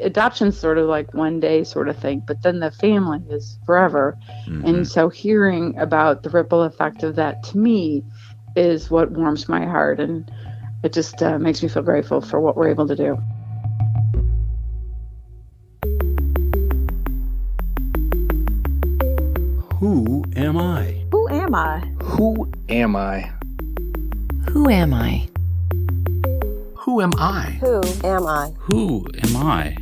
adoption's sort of like one day sort of thing, but then the family is forever. And so hearing about the ripple effect of that to me is what warms my heart, and it just makes me feel grateful for what we're able to do. Who am I? Who am I? Who am I? Who am I? Who am I? Who am I? Who am I?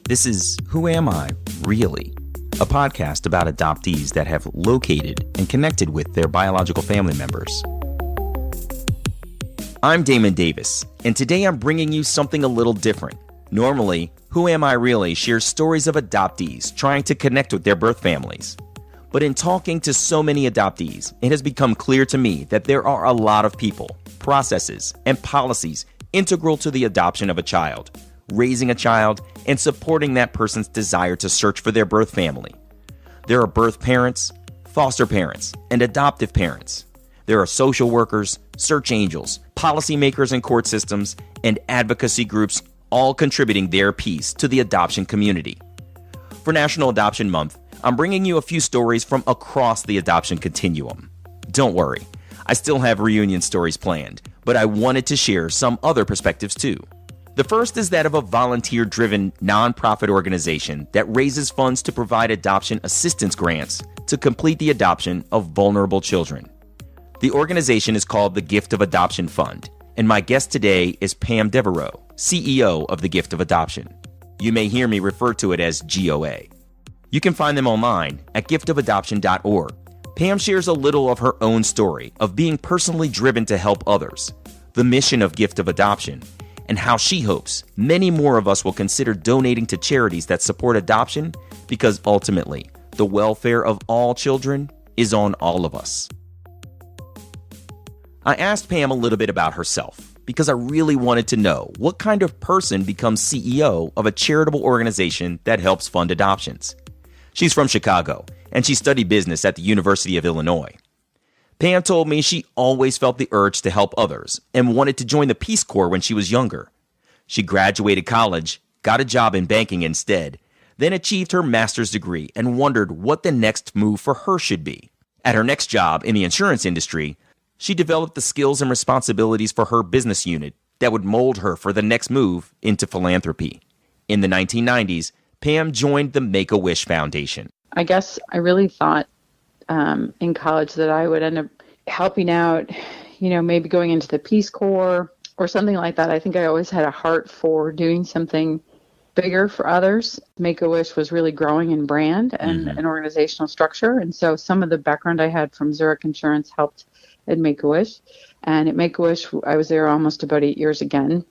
This is Who Am I, Really? A podcast about adoptees that have located and connected with their biological family members. I'm Damon Davis, and today I'm bringing you something a little different. Normally, Who Am I Really shares stories of adoptees trying to connect with their birth families. But in talking to so many adoptees, it has become clear to me that there are a lot of people, processes, and policies integral to the adoption of a child, raising a child, and supporting that person's desire to search for their birth family. There are birth parents, foster parents, and adoptive parents. There are social workers, search angels, policymakers in court systems, and advocacy groups all contributing their piece to the adoption community. For National Adoption Month, I'm bringing you a few stories from across the adoption continuum. Don't worry, I still have reunion stories planned, but I wanted to share some other perspectives too. The first is that of a volunteer-driven nonprofit organization that raises funds to provide adoption assistance grants to complete the adoption of vulnerable children. The organization is called the Gift of Adoption Fund, and my guest today is Pam Devereaux, CEO of the Gift of Adoption. You may hear me refer to it as GOA. You can find them online at giftofadoption.org. Pam shares a little of her own story of being personally driven to help others, the mission of Gift of Adoption, and how she hopes many more of us will consider donating to charities that support adoption because ultimately, the welfare of all children is on all of us. I asked Pam a little bit about herself because I really wanted to know what kind of person becomes CEO of a charitable organization that helps fund adoptions. She's from Chicago, and she studied business at the University of Illinois. Pam told me she always felt the urge to help others and wanted to join the Peace Corps when she was younger. She graduated college, got a job in banking instead, then achieved her master's degree and wondered what the next move for her should be. At her next job in the insurance industry, she developed the skills and responsibilities for her business unit that would mold her for the next move into philanthropy. In the 1990s, Pam joined the Make-A-Wish Foundation. I guess I really thought in college that I would end up helping out, maybe going into the Peace Corps or something like that. I think I always had a heart for doing something bigger for others. Make-A-Wish was really growing in brand and an organizational structure. And so some of the background I had from Zurich Insurance helped at Make-A-Wish. And at Make-A-Wish, I was there almost about 8 years again.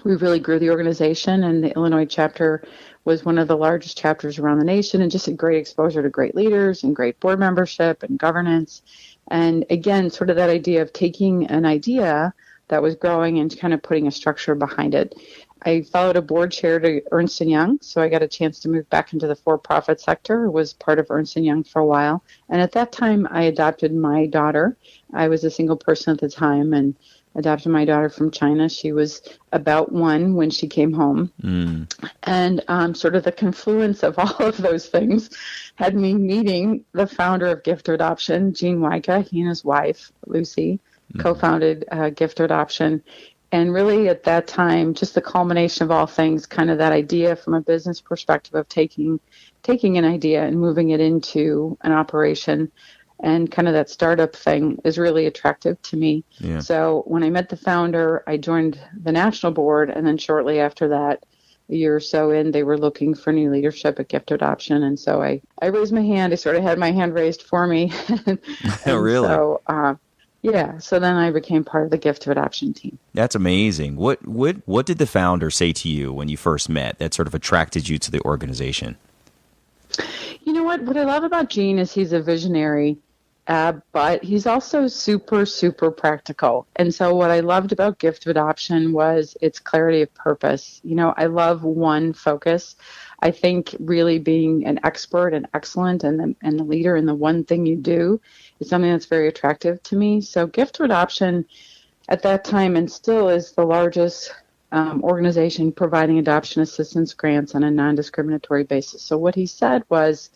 We really grew the organization, and the Illinois chapter was one of the largest chapters around the nation, and just a great exposure to great leaders and great board membership and governance. And again, sort of that idea of taking an idea that was growing and kind of putting a structure behind it. I followed a board chair to Ernst & Young, so I got a chance to move back into the for-profit sector, was part of Ernst & Young for a while. And at that time, I adopted my daughter. I was a single person at the time, and adopted my daughter from China. She was about 1 when she came home. And sort of the confluence of all of those things had me meeting the founder of Gift of Adoption, Gene Wyka. He and his wife, Lucy, co-founded Gift of Adoption. And really at that time, just the culmination of all things, kind of that idea from a business perspective of taking an idea and moving it into an operation, and kind of that startup thing is really attractive to me. Yeah. So when I met the founder, I joined the national board, and then shortly after that, a year or so in, they were looking for new leadership at Gift Adoption. And so I raised my hand. I sort of had my hand raised for me. Oh, really? So, so then I became part of the Gift of Adoption team. That's amazing. What did the founder say to you when you first met that sort of attracted you to the organization? You know what? What I love about Gene is he's a visionary. But he's also super, super practical. And so what I loved about Gift of Adoption was its clarity of purpose. I love one focus. I think really being an expert and excellent and the leader in the one thing you do is something that's very attractive to me. So Gift of Adoption at that time and still is the largest organization providing adoption assistance grants on a non-discriminatory basis. So what he said was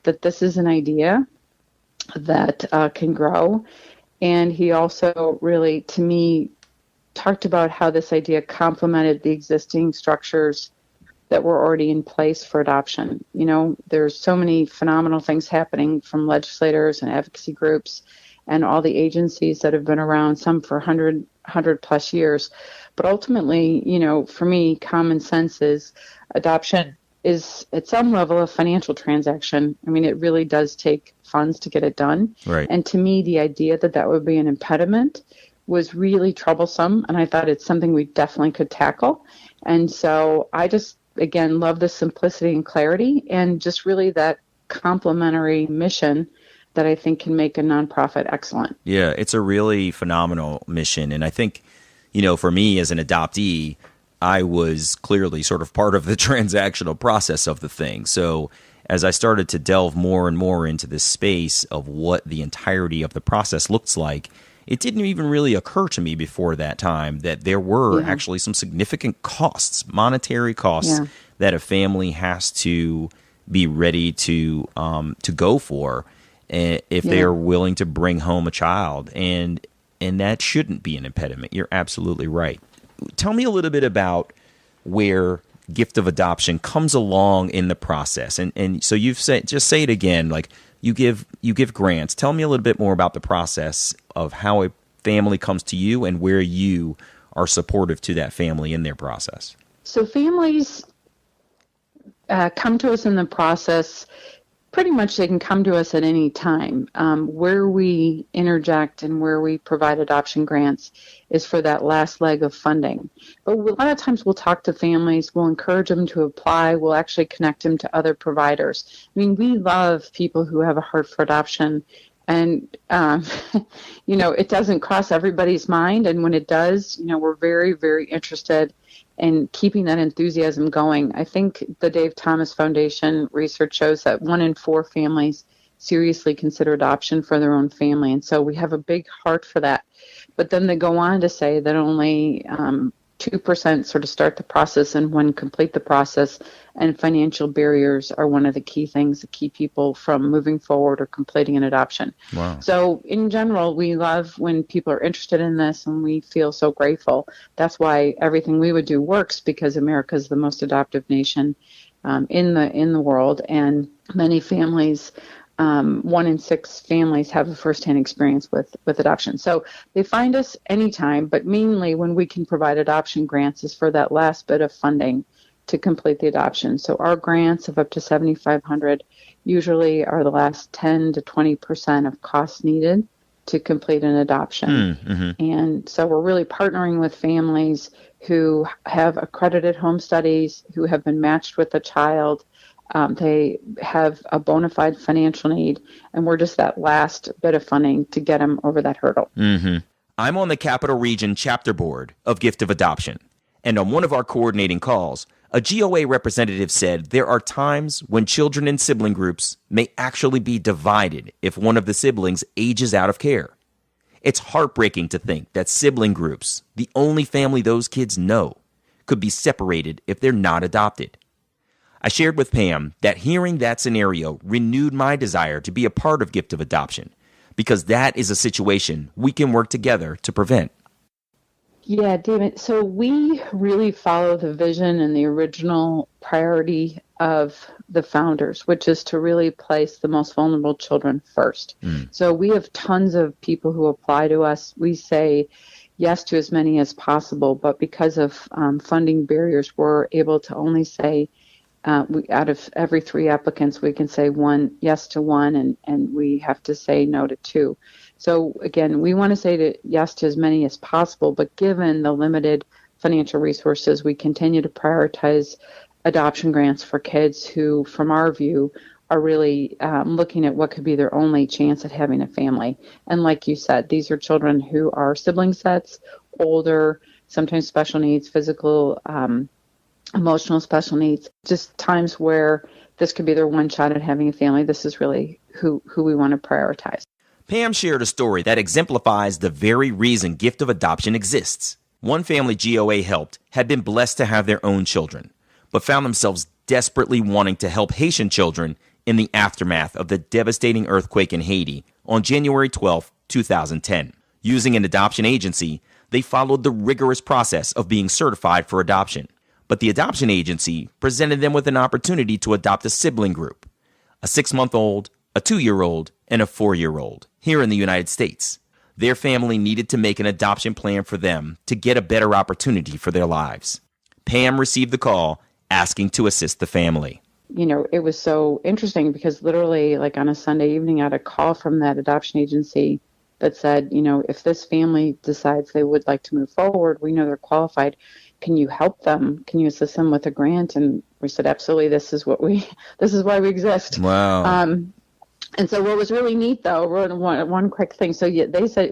that this is an idea that can grow. And he also really, to me, talked about how this idea complemented the existing structures that were already in place for adoption. You know, there's so many phenomenal things happening from legislators and advocacy groups and all the agencies that have been around, some for 100 plus years. But ultimately, you know, for me, common sense is adoption is at some level a financial transaction. I mean, it really does take funds to get it done. Right. And to me, the idea that that would be an impediment was really troublesome. And I thought it's something we definitely could tackle. And so I just, again, love the simplicity and clarity and just really that complementary mission that I think can make a nonprofit excellent. Yeah, it's a really phenomenal mission. And I think, you know, for me as an adoptee, I was clearly sort of part of the transactional process of the thing. So as I started to delve more and more into this space of what the entirety of the process looks like, it didn't even really occur to me before that time that there were actually some significant costs, monetary costs that a family has to be ready to go for if they are willing to bring home a child. And that shouldn't be an impediment. You're absolutely right. Tell me a little bit about where gift of adoption comes along in the process. And so you've said, just say it again, like you give grants. Tell me a little bit more about the process of how a family comes to you and where you are supportive to that family in their process. So families come to us in the process. Pretty much they can come to us at any time. Where we interject and where we provide adoption grants is for that last leg of funding. But a lot of times we'll talk to families, we'll encourage them to apply, we'll actually connect them to other providers. I mean, we love people who have a heart for adoption. And, you know, it doesn't cross everybody's mind. And when it does, you know, we're very, very interested in keeping that enthusiasm going. I think the Dave Thomas Foundation research shows that 1 in 4 families seriously consider adoption for their own family. And so we have a big heart for that. But then they go on to say that only 2% sort of start the process and one complete the process, and financial barriers are one of the key things that keep people from moving forward or completing an adoption. Wow. So in general, we love when people are interested in this, and we feel so grateful. That's why everything we would do works, because America is the most adoptive nation in the world, and many families, 1 in 6 families have a firsthand experience with adoption. So they find us anytime, but mainly when we can provide adoption grants is for that last bit of funding to complete the adoption. So our grants of up to $7,500 usually are the last 10 to 20% of costs needed to complete an adoption. Mm-hmm. And so we're really partnering with families who have accredited home studies, who have been matched with a child. They have a bona fide financial need, and we're just that last bit of funding to get them over that hurdle. Mm-hmm. I'm on the Capital Region chapter board of Gift of Adoption, and on one of our coordinating calls, a GOA representative said there are times when children in sibling groups may actually be divided if one of the siblings ages out of care. It's heartbreaking to think that sibling groups, the only family those kids know, could be separated if they're not adopted. I shared with Pam that hearing that scenario renewed my desire to be a part of Gift of Adoption, because that is a situation we can work together to prevent. Yeah, David. So we really follow the vision and the original priority of the founders, which is to really place the most vulnerable children first. So we have tons of people who apply to us. We say yes to as many as possible, but because of funding barriers, we're able to only say out of every 3 applicants, we can say yes to 1, and we have to say no to 2. So again, we want to say yes to as many as possible, but given the limited financial resources, we continue to prioritize adoption grants for kids who, from our view, are really looking at what could be their only chance at having a family. And like you said, these are children who are sibling sets, older, sometimes special needs, physical, emotional special needs, just times where this could be their one shot at having a family. This is really who we want to prioritize. Pam shared a story that exemplifies the very reason Gift of Adoption exists. One family GOA helped had been blessed to have their own children, but found themselves desperately wanting to help Haitian children in the aftermath of the devastating earthquake in Haiti on January 12, 2010. Using an adoption agency, they followed the rigorous process of being certified for adoption. But the adoption agency presented them with an opportunity to adopt a sibling group, a 6-month-old, a 2-year-old, and a 4-year-old here in the United States. Their family needed to make an adoption plan for them to get a better opportunity for their lives. Pam received the call asking to assist the family. It was so interesting because literally, like on a Sunday evening, I had a call from that adoption agency that said, if this family decides they would like to move forward, we know they're qualified. Can you help them? Can you assist them with a grant? And we said, absolutely. This is why we exist. Wow. And so what was really neat, though, one quick thing. So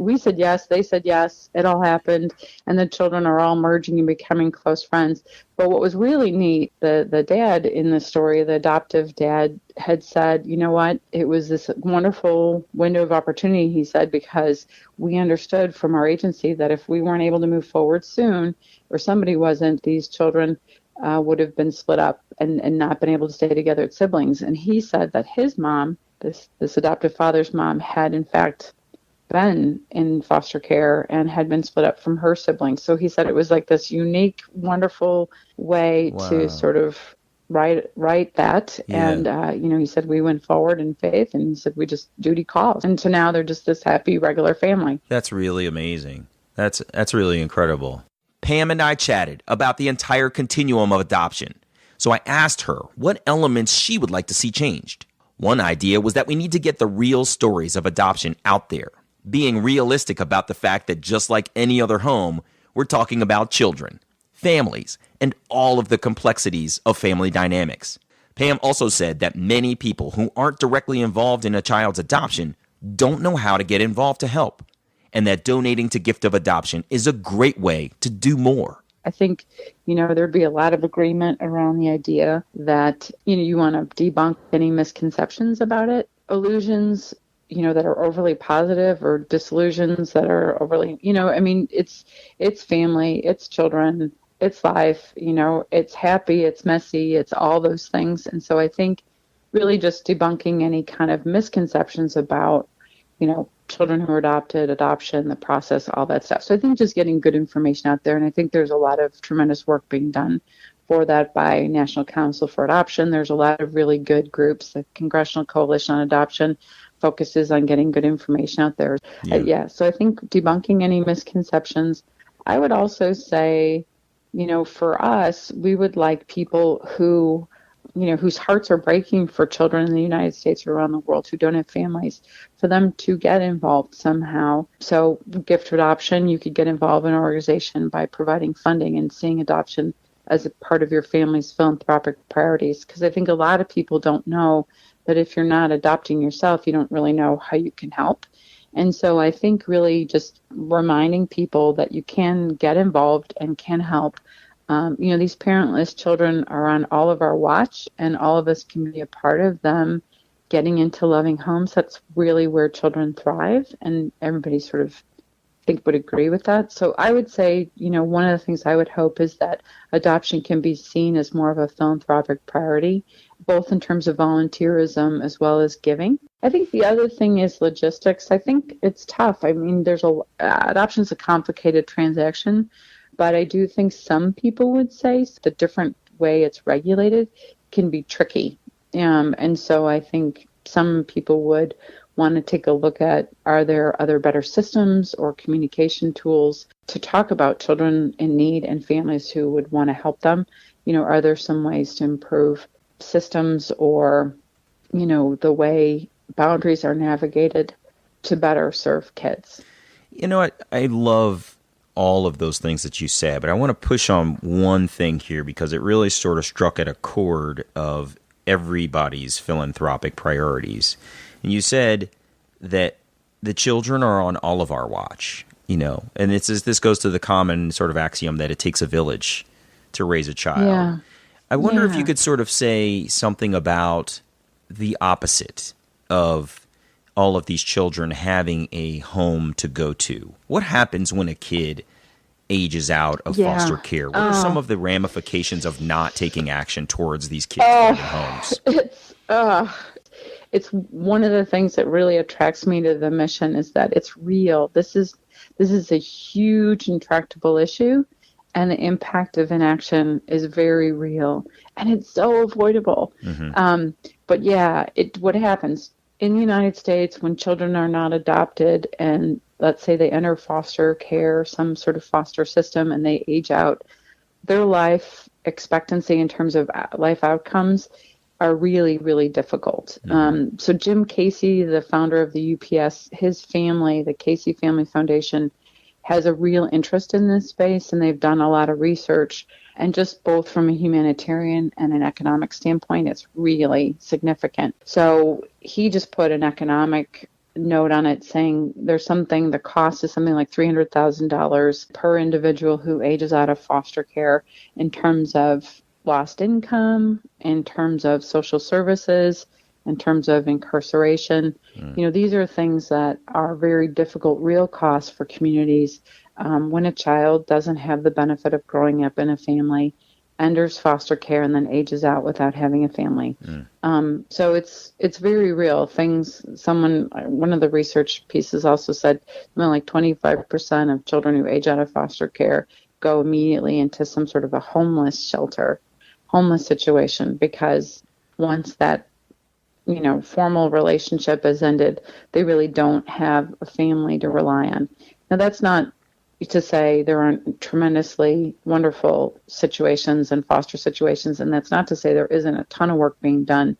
we said yes, they said yes, it all happened, and the children are all merging and becoming close friends. But what was really neat, the dad in the story, the adoptive dad, had said, you know what, it was this wonderful window of opportunity, he said, because we understood from our agency that if we weren't able to move forward soon, or somebody wasn't, these children would have been split up and not been able to stay together as siblings. And he said that his mom, this adoptive father's mom, had in fact been in foster care and had been split up from her siblings. So he said it was like this unique, wonderful way to sort of write that. Yeah. And, he said we went forward in faith, and he said we just duty calls. And so now they're just this happy, regular family. That's really amazing. That's really incredible. Pam and I chatted about the entire continuum of adoption. So I asked her what elements she would like to see changed. One idea was that we need to get the real stories of adoption out there, being realistic about the fact that just like any other home, we're talking about children, families, and all of the complexities of family dynamics. Pam also said that many people who aren't directly involved in a child's adoption don't know how to get involved to help, and that donating to Gift of Adoption is a great way to do more. I think, there'd be a lot of agreement around the idea that, you want to debunk any misconceptions about it, illusions, that are overly positive, or disillusions that are overly, it's family, it's children, it's life, it's happy, it's messy, it's all those things. And so I think really just debunking any kind of misconceptions about, children who are adopted, adoption, the process, all that stuff. So I think just getting good information out there. And I think there's a lot of tremendous work being done for that by National Council for Adoption. There's a lot of really good groups. The Congressional Coalition on Adoption focuses on getting good information out there. So I think debunking any misconceptions. I would also say, for us, we would like people who whose hearts are breaking for children in the United States or around the world who don't have families, for them to get involved somehow. So Gift of Adoption, you could get involved in an organization by providing funding and seeing adoption as a part of your family's philanthropic priorities. Because I think a lot of people don't know that if you're not adopting yourself, you don't really know how you can help. And so I think really just reminding people that you can get involved and can help. These parentless children are on all of our watch, and all of us can be a part of them getting into loving homes. That's really where children thrive, and everybody sort of would agree with that. So I would say, one of the things I would hope is that adoption can be seen as more of a philanthropic priority, both in terms of volunteerism as well as giving. I think the other thing is logistics. I think it's tough. I mean, adoption is a complicated transaction. But I do think some people would say the different way it's regulated can be tricky. And so I think some people would want to take a look at, are there other better systems or communication tools to talk about children in need and families who would want to help them? Are there some ways to improve systems or, the way boundaries are navigated to better serve kids? I love all of those things that you said, but I want to push on one thing here because it really sort of struck at a chord of everybody's philanthropic priorities. And you said that the children are on all of our watch, and this goes to the common sort of axiom that it takes a village to raise a child. Yeah. I wonder if you could sort of say something about the opposite of all of these children having a home to go to. What happens when a kid ages out of Yeah. foster care? What are some of the ramifications of not taking action towards these kids finding homes? It's one of the things that really attracts me to the mission is that it's real. This is a huge intractable issue, and the impact of inaction is very real, and it's so avoidable. But yeah, what happens in the United States when children are not adopted, and let's say they enter foster care, some sort of foster system, and they age out, their life expectancy in terms of life outcomes are really, really difficult. So Jim Casey, the founder of the UPS, his family, the Casey Family Foundation, has a real interest in this space, and they've done a lot of research. And just both from a humanitarian and an economic standpoint, it's really significant. So he just put an economic note on it saying the cost is something like $300,000 per individual who ages out of foster care in terms of lost income, in terms of social services, in terms of incarceration. These are things that are very difficult, real costs for communities when a child doesn't have the benefit of growing up in a family, enters foster care, and then ages out without having a family. So it's very real. One of the research pieces also said something like 25% of children who age out of foster care go immediately into some sort of a homeless situation, because once that formal relationship has ended, they really don't have a family to rely on. Now, that's not to say there aren't tremendously wonderful situations and foster situations, and that's not to say there isn't a ton of work being done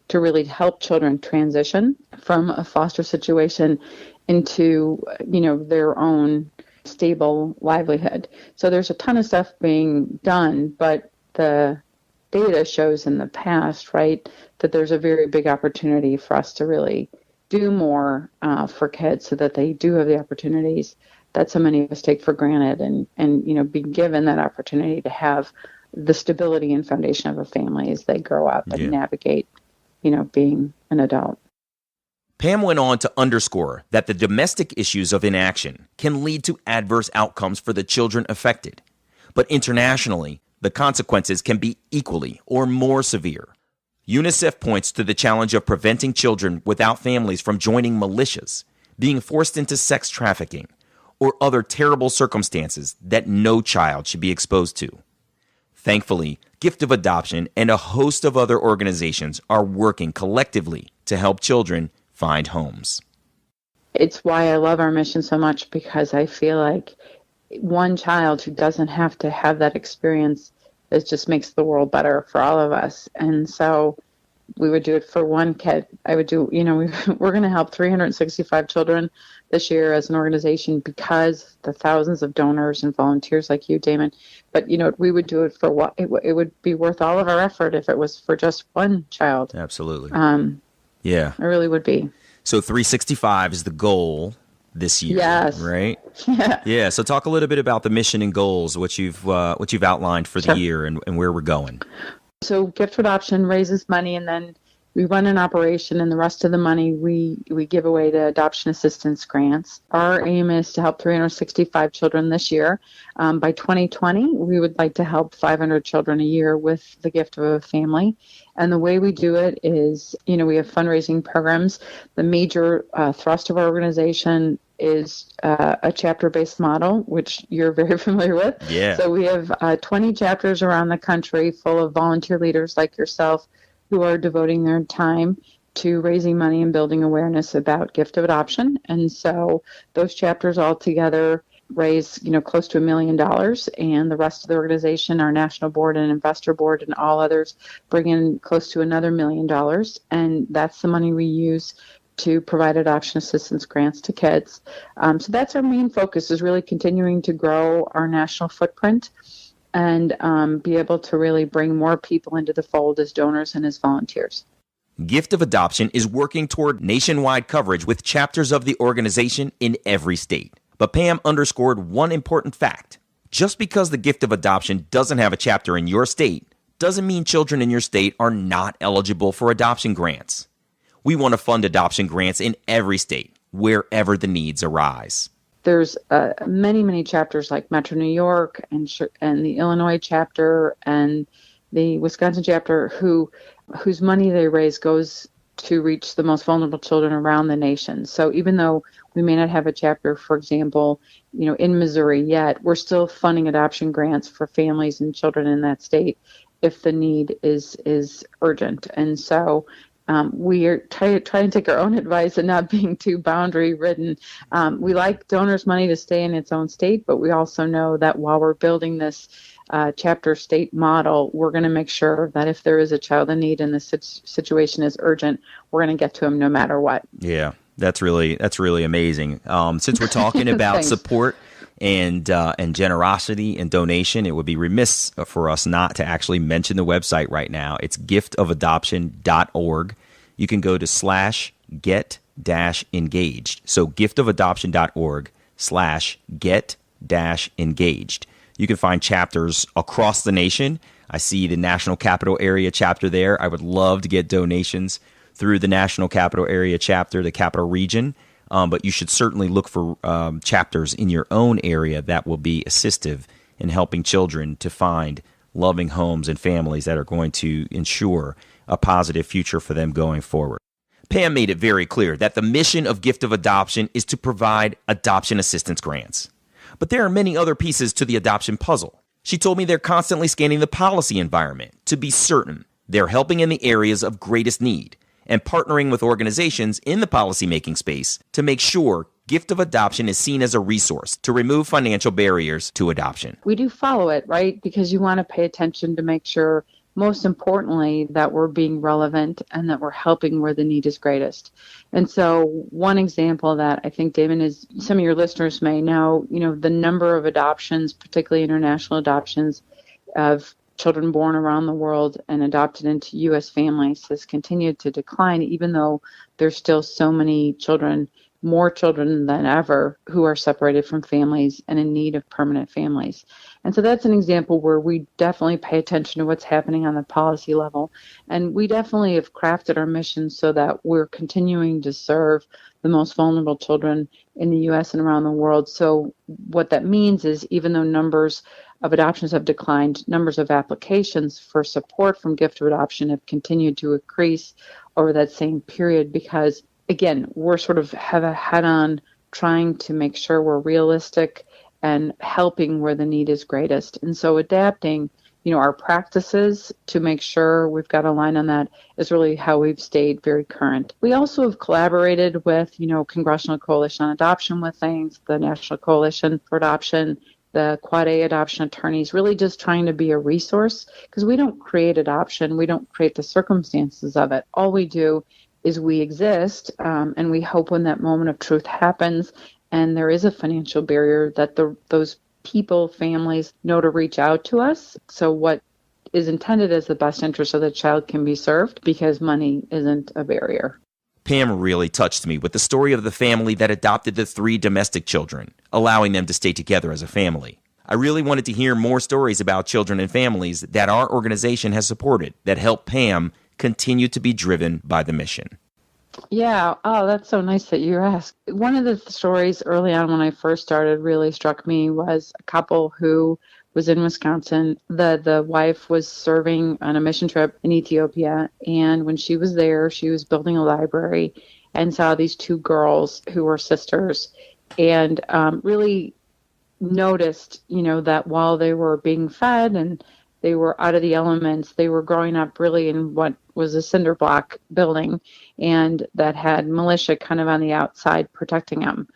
to really help children transition from a foster situation into, their own stable livelihood. So there's a ton of stuff being done, but the data shows in the past, right, that there's a very big opportunity for us to really do more for kids so that they do have the opportunities that so many of us take for granted, and be given that opportunity to have the stability and foundation of a family as they grow up and navigate, being an adult. Pam went on to underscore that the domestic issues of inaction can lead to adverse outcomes for the children affected. But internationally, the consequences can be equally or more severe. UNICEF points to the challenge of preventing children without families from joining militias, being forced into sex trafficking, or other terrible circumstances that no child should be exposed to. Thankfully, Gift of Adoption and a host of other organizations are working collectively to help children find homes. It's why I love our mission so much, because I feel like one child who doesn't have to have that experience, it just makes the world better for all of us. And so we would do it for one kid. I would do, we're going to help 365 children this year as an organization because the thousands of donors and volunteers like you, Damon. But, we would do it for what it would be worth all of our effort if it was for just one child. Absolutely. It really would be. So 365 is the goal this year. Yes. Right? Yeah. Yeah. So talk a little bit about the mission and goals, what you've outlined for the year and where we're going. So Gift for Adoption raises money, and then we run an operation, and the rest of the money we give away to adoption assistance grants. Our aim is to help 365 children this year. By 2020, we would like to help 500 children a year with the gift of a family. And the way we do it is, we have fundraising programs. The major thrust of our organization is a chapter-based model, which you're very familiar with. Yeah. So we have 20 chapters around the country full of volunteer leaders like yourself who are devoting their time to raising money and building awareness about gift of adoption. And so those chapters all together raise, close to $1 million, and the rest of the organization, our national board and investor board and all others, bring in close to another $1 million. And that's the money we use to provide adoption assistance grants to kids. So that's our main focus, is really continuing to grow our national footprint and be able to really bring more people into the fold as donors and as volunteers. Gift of Adoption is working toward nationwide coverage with chapters of the organization in every state. But Pam underscored one important fact. Just because the Gift of Adoption doesn't have a chapter in your state doesn't mean children in your state are not eligible for adoption grants. We want to fund adoption grants in every state, wherever the needs arise. there's many chapters like Metro New York and the Illinois chapter and the Wisconsin chapter whose money they raise goes to reach the most vulnerable children around the nation. So even though we may not have a chapter, for example, in Missouri yet, we're still funding adoption grants for families and children in that state if the need is urgent. And so we are trying to take our own advice and not being too boundary ridden. We like donors' money to stay in its own state, but we also know that while we're building this chapter state model, we're going to make sure that if there is a child in need and the situation is urgent, we're going to get to them no matter what. Yeah, that's really amazing. Since we're talking about support and generosity and donation, it would be remiss for us not to actually mention the website right now. It's giftofadoption.org. You can go to /get-engaged. So giftofadoption.org/get-engaged. You can find chapters across the nation. I see the National Capital Area chapter there. I would love to get donations through the National Capital Area chapter, the Capital Region. But you should certainly look for chapters in your own area that will be assistive in helping children to find loving homes and families that are going to ensure a positive future for them going forward. Pam made it very clear that the mission of Gift of Adoption is to provide adoption assistance grants. But there are many other pieces to the adoption puzzle. She told me they're constantly scanning the policy environment to be certain they're helping in the areas of greatest need and partnering with organizations in the policymaking space to make sure Gift of Adoption is seen as a resource to remove financial barriers to adoption. We do follow it, right? Because you want to pay attention to make sure, most importantly, that we're being relevant and that we're helping where the need is greatest. And so one example of that, I think, Damon, is some of your listeners may know, the number of adoptions, particularly international adoptions of children born around the world and adopted into U.S. families has continued to decline, even though there's still so many children, more children than ever, who are separated from families and in need of permanent families. And so that's an example where we definitely pay attention to what's happening on the policy level. And we definitely have crafted our mission so that we're continuing to serve the most vulnerable children in the U.S. and around the world. So what that means is even though numbers of adoptions have declined, numbers of applications for support from Gift of Adoption have continued to increase over that same period because, again, we're sort of have a head on trying to make sure we're realistic and helping where the need is greatest. And so adapting, our practices to make sure we've got a line on that is really how we've stayed very current. We also have collaborated with, Congressional Coalition on Adoption with things, the National Coalition for Adoption, the Quad A adoption attorneys, really just trying to be a resource because we don't create adoption. We don't create the circumstances of it. All we do is we exist and we hope when that moment of truth happens and there is a financial barrier that those people, families know to reach out to us. So what is intended as the best interest of the child can be served because money isn't a barrier. Pam really touched me with the story of the family that adopted the 3 domestic children, allowing them to stay together as a family. I really wanted to hear more stories about children and families that our organization has supported that help Pam continue to be driven by the mission. Yeah. Oh, that's so nice that you asked. One of the stories early on when I first started really struck me was a couple who was in Wisconsin. The wife was serving on a mission trip in Ethiopia. And when she was there, she was building a library and saw these 2 girls who were sisters and really noticed, that while they were being fed and they were out of the elements, they were growing up really in what was a cinder block building and that had militia kind of on the outside protecting them.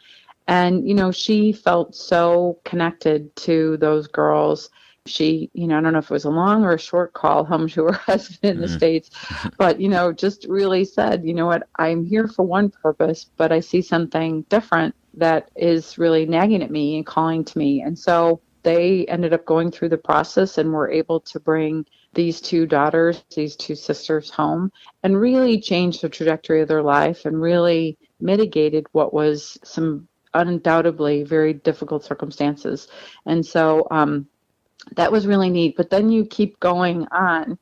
And, she felt so connected to those girls. She, I don't know if it was a long or a short call home to her husband in the States, but, just really said, what, I'm here for one purpose, but I see something different that is really nagging at me and calling to me. And so they ended up going through the process and were able to bring these 2 daughters, these 2 sisters home and really change the trajectory of their life and really mitigated what was some undoubtedly very difficult circumstances. And so that was really neat. But then you keep going on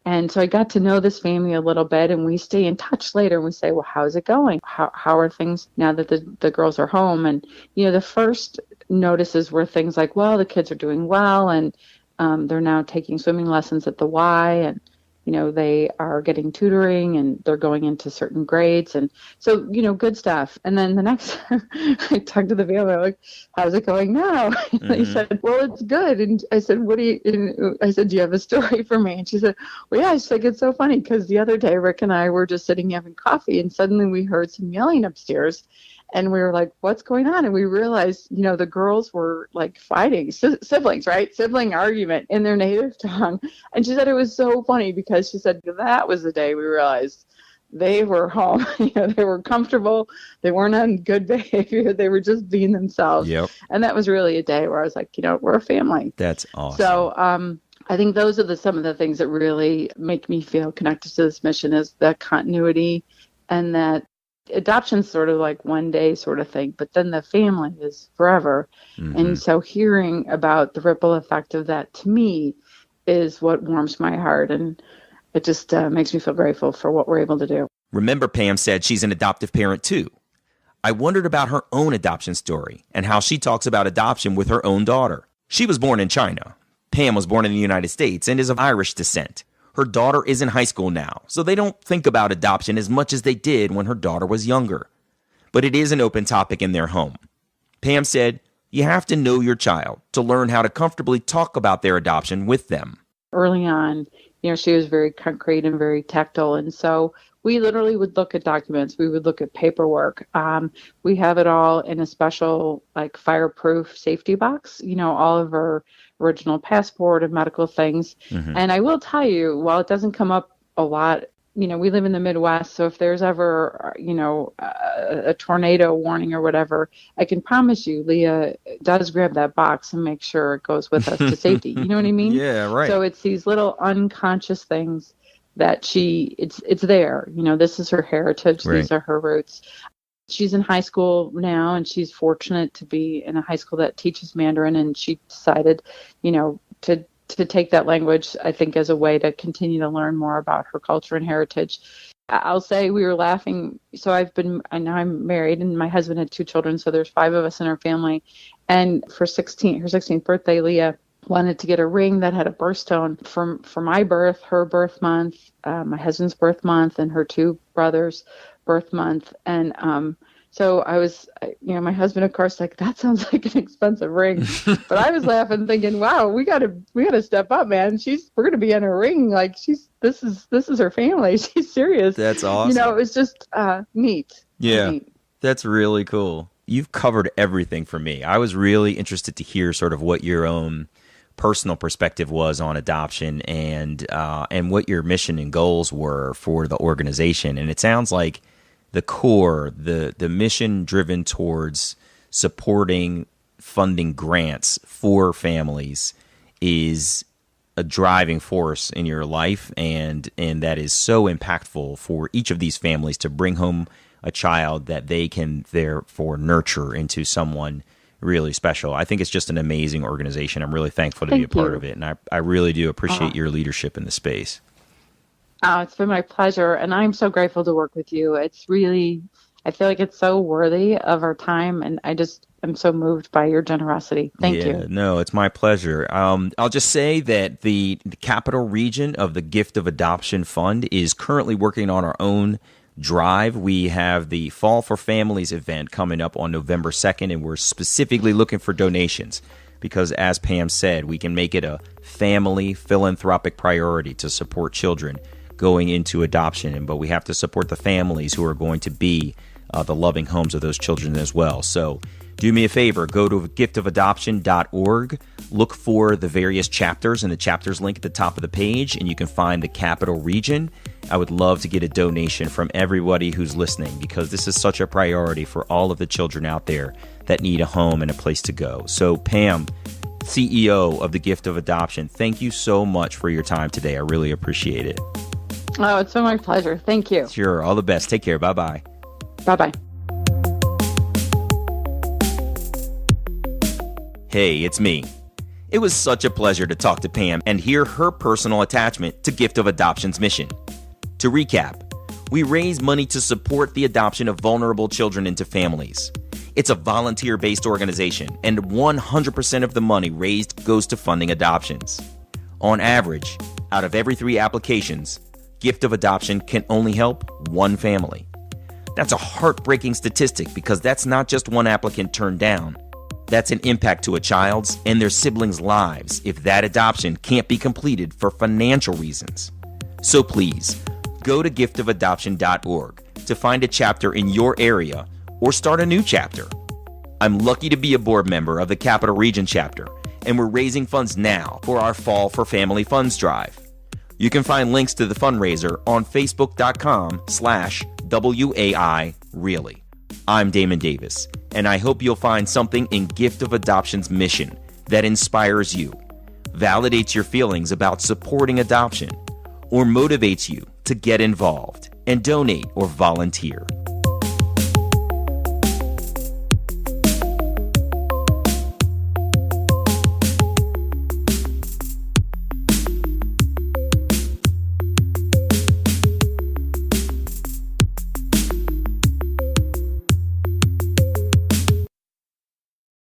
And so I got to know this family a little bit, and we stay in touch later. And we say, well, how's it going? How are things now that the girls are home? And, the first notices were things like, well, the kids are doing well, and they're now taking swimming lessons at the Y, and they are getting tutoring, and they're going into certain grades, and so good stuff. And then the next time I talked to the family, I'm like, how's it going now? And they said, well, it's good. And I said, I said, do you have a story for me? And she said, well, yeah. She's like, it's so funny because the other day Rick and I were just sitting having coffee, and suddenly we heard some yelling upstairs. And we were like, what's going on? And we realized, the girls were like fighting, siblings, right? Sibling argument in their native tongue. And she said it was so funny because she said that was the day we realized they were home. They were comfortable. They weren't on good behavior. They were just being themselves. Yep. And that was really a day where I was like, we're a family. That's awesome. So I think those are some of the things that really make me feel connected to this mission, is that continuity, and that adoption's sort of like one day sort of thing, but then the family is forever. Mm-hmm. And so hearing about the ripple effect of that, to me, is what warms my heart. And it just makes me feel grateful for what we're able to do. Remember, Pam said she's an adoptive parent too. I wondered about her own adoption story and how she talks about adoption with her own daughter. She was born in China. Pam was born in the United States and is of Irish descent. Her daughter is in high school now, so they don't think about adoption as much as they did when her daughter was younger. But it is an open topic in their home. Pam said, you have to know your child to learn how to comfortably talk about their adoption with them. Early on, she was very concrete and very tactile. And so we literally would look at documents. We would look at paperwork. We have it all in a special, like, fireproof safety box, all of our original passport and medical things. Mm-hmm. And I will tell you, while it doesn't come up a lot, we live in the Midwest. So if there's ever, a tornado warning or whatever, I can promise you, Leah does grab that box and make sure it goes with us to safety. You know what I mean? Yeah, right. So it's these little unconscious things that it's there. This is her heritage. Right. These are her roots. She's in high school now, and she's fortunate to be in a high school that teaches Mandarin, and she decided, to take that language, I think, as a way to continue to learn more about her culture and heritage. I'll say we were laughing. So now I'm married, and my husband had 2 children, so there's 5 of us in our family. And for her 16th birthday, Leah wanted to get a ring that had a birthstone for my birth, her birth month, my husband's birth month, and her 2 brothers' birth month. And so I was, my husband, of course, like, that sounds like an expensive ring. But I was laughing, thinking, wow, we gotta step up, man. We're gonna be in a ring. Like, this is her family. She's serious. That's awesome. It was just neat. Yeah, neat. That's really cool. You've covered everything for me. I was really interested to hear sort of what your own personal perspective was on adoption, and what your mission and goals were for the organization. And it sounds like the core, the mission driven towards supporting funding grants for families is a driving force in your life, and that is so impactful for each of these families to bring home a child that they can therefore nurture into someone really special. I think it's just an amazing organization. I'm really thankful to be a part of it, and I really do appreciate your leadership in the space. Oh, it's been my pleasure, and I'm so grateful to work with you. It's really, I feel like it's so worthy of our time, and I'm so moved by your generosity. Thank you. No, it's my pleasure. I'll just say that the Capital Region of the Gift of Adoption Fund is currently working on our own drive. We have the Fall for Families event coming up on November 2nd, and we're specifically looking for donations because, as Pam said, we can make it a family philanthropic priority to support children going into adoption, but we have to support the families who are going to be the loving homes of those children as well. So do me a favor, go to giftofadoption.org, look for the various chapters and the chapters link at the top of the page, and you can find the Capital Region. I would love to get a donation from everybody who's listening, because this is such a priority for all of the children out there that need a home and a place to go. So Pam, CEO of the Gift of Adoption, thank you so much for your time today. I really appreciate it. Oh, it's been my pleasure. Thank you. Sure. All the best. Take care. Bye-bye. Bye-bye. Hey, it's me. It was such a pleasure to talk to Pam and hear her personal attachment to Gift of Adoption's mission. To recap, we raise money to support the adoption of vulnerable children into families. It's a volunteer-based organization, and 100% of the money raised goes to funding adoptions. On average, out of every 3 applications, Gift of Adoption can only help 1 family. That's a heartbreaking statistic because that's not just 1 applicant turned down. That's an impact to a child's and their siblings' lives if that adoption can't be completed for financial reasons. So please, go to giftofadoption.org to find a chapter in your area or start a new chapter. I'm lucky to be a board member of the Capital Region chapter, and we're raising funds now for our Fall for Family Funds drive. You can find links to the fundraiser on facebook.com/WAI Really. I'm Damon Davis, and I hope you'll find something in Gift of Adoption's mission that inspires you, validates your feelings about supporting adoption, or motivates you to get involved and donate or volunteer.